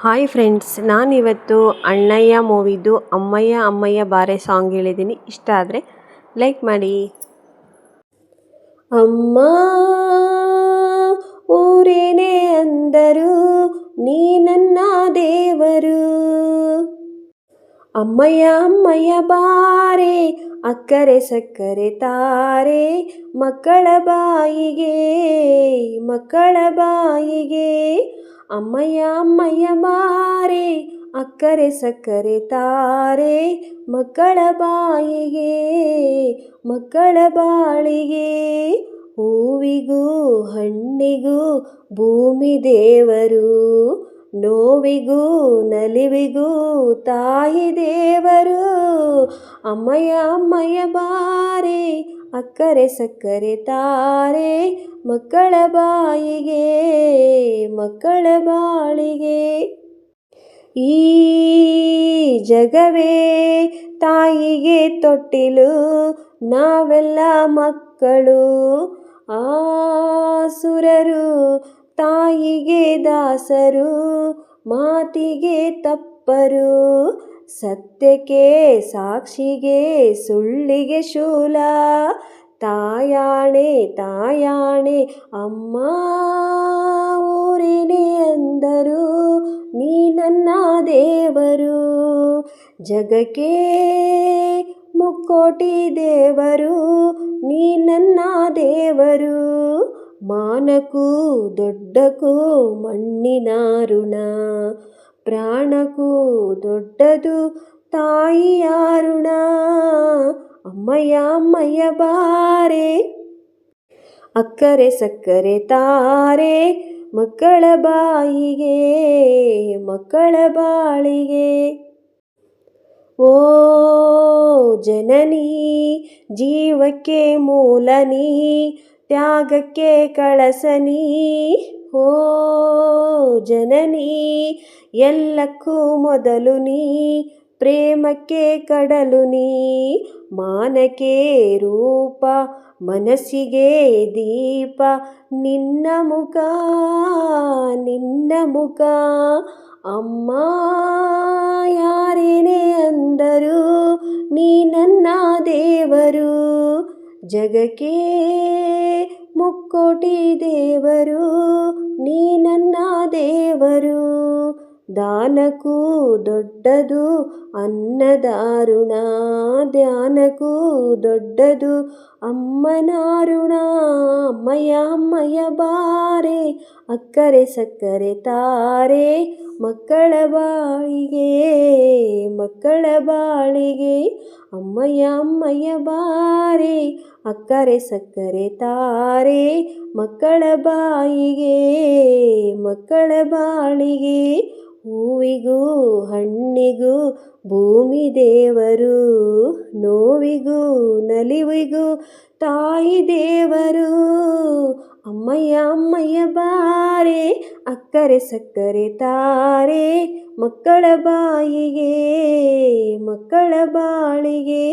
Hi friends, ನಾನಿವತ್ತು ಅಣ್ಣಯ್ಯ ಮೂವಿದು ಅಮ್ಮಯ್ಯ ಅಮ್ಮಯ್ಯ ಬಾರೆ ಸಾಂಗ್ ಹೇಳಿದ್ದೀನಿ. ಇಷ್ಟ ಆದರೆ ಲೈಕ್ ಮಾಡಿ. ಅಮ್ಮ ಊರೇನೇ ಅಂದರು, ನೀ ನನ್ನ ದೇವರು. ಅಮ್ಮಯ್ಯ ಅಮ್ಮಯ್ಯ ಬಾರೆ, ಅಕ್ಕರೆ ಸಕ್ಕರೆ ತಾರೆ, ಮಕ್ಕಳ ಬಾಯಿಗೆ ಮಕ್ಕಳ ಬಾಯಿಗೆ. ಅಮ್ಮಯ್ಯ ಅಮ್ಮಯ್ಯ ಬಾರೆ, ಅಕ್ಕರೆ ಸಕ್ಕರೆ ತಾರೆ, ಮಕ್ಕಳ ಬಾಯಿಗೆ ಮಕ್ಕಳ ಬಾಳಿಗೆ. ಹೂವಿಗೂ ಹಣ್ಣಿಗೂ ಭೂಮಿ ದೇವರು, ನೋವಿಗೂ ನಲಿವಿಗೂ ತಾಯಿ ದೇವರು. ಅಮ್ಮಯ್ಯ ಅಮ್ಮಯ್ಯ ಬಾರೆ, ಅಕ್ಕರೆ ಸಕ್ಕರೆ ತಾರೆ, ಮಕ್ಕಳ ಬಾಯಿಗೆ ಮಕ್ಕಳ ಬಾಳಿಗೆ. ಈ ಜಗವೇ ತಾಯಿಗೆ ತೊಟ್ಟಿಲು, ನಾವೆಲ್ಲ ಮಕ್ಕಳು. ಆಸುರರು ತಾಯಿಗೆ ದಾಸರು, ಮಾತಿಗೆ ತಪ್ಪರು. ಸತ್ಯಕ್ಕೆ ಸಾಕ್ಷಿಗೆ ಸುಳ್ಳಿಗೆ ಶೂಲ. ತಾಯಾಣೆ ತಾಯಾಣೆ ಅಮ್ಮ ಊರೇನೇ ಅಂದರು, ನೀ ನನ್ನ ದೇವರು. ಜಗಕ್ಕೆ ಮುಕ್ಕೋಟಿ ದೇವರು, ನೀ ನನ್ನ ದೇವರು. ಮಾನಕ್ಕೂ ದೊಡ್ಡಕ್ಕೂ ಮಣ್ಣಿನ ಋಣ, ಪ್ರಾಣಕ್ಕೂ ದೊಡ್ಡದು ತಾಯಿಯ ಋಣ. ಅಮ್ಮಯ್ಯ ಅಮ್ಮಯ್ಯ ಬಾರೆ, ಅಕ್ಕರೆ ಸಕ್ಕರೆ ತಾರೆ, ಮಕ್ಕಳ ಬಾಯಿಗೆ ಮಕ್ಕಳ ಬಾಳಿಗೆ. ಓ ಜನನಿ ಜೀವಕ್ಕೆ ಮೂಲನಿ, ತ್ಯಾಗಕ್ಕೆ ಕಳಸನಿ. ಓ ಜನನಿ ಎಲ್ಲಕ್ಕೂ ಮೊದಲು ನೀ, ಪ್ರೇಮಕ್ಕೆ ಕಡಲು ನೀ. ಮಾನಕ್ಕೆ ರೂಪ ಮನಸ್ಸಿಗೆ ದೀಪ, ನಿನ್ನ ಮುಖ ನಿನ್ನ ಮುಖ. ಅಮ್ಮ ಯಾರೇನೇ ಅಂದರು, ನೀ ನನ್ನ ದೇವರು. ಜಗಕ್ಕೆ ಮುಕ್ಕೋಟಿ ದೇವರು, ನೀ ನನ್ನ ದೇವರು. ದಾನಕ್ಕೂ ದೊಡ್ಡದು ಅನ್ನದ ಋಣ, ಧ್ಯಾನಕ್ಕೂ ದೊಡ್ಡದು ಅಮ್ಮನ ಋಣ. ಅಮ್ಮಯ್ಯ ಅಮ್ಮಯ್ಯ ಬಾರೆ, ಅಕ್ಕರೆ ಸಕ್ಕರೆ ತಾರೆ, ಮಕ್ಕಳ ಬಾಳಿಗೆ ಮಕ್ಕಳ ಬಾಳಿಗೆ. ಅಮ್ಮಯ್ಯ ಅಮ್ಮಯ್ಯ ಬಾರೆ, ಅಕ್ಕರೆ ಸಕ್ಕರೆ ತಾರೆ, ಮಕ್ಕಳ ಬಾಯಿಗೆ ಮಕ್ಕಳ ಬಾಳಿಗೆ. ಹೂವಿಗೂ ಹಣ್ಣಿಗೂ ಭೂಮಿ ದೇವರು, ನೋವಿಗೂ ನಲಿವಿಗೂ ತಾಯಿ ದೇವರು. ಅಮ್ಮಯ್ಯ ಅಮ್ಮಯ್ಯ ಬಾರೆ, ಅಕ್ಕರೆ ಸಕ್ಕರೆ ತಾರೆ, ಮಕ್ಕಳ ಬಾಯಿಗೆ ಮಕ್ಕಳ ಬಾಳಿಗೆ.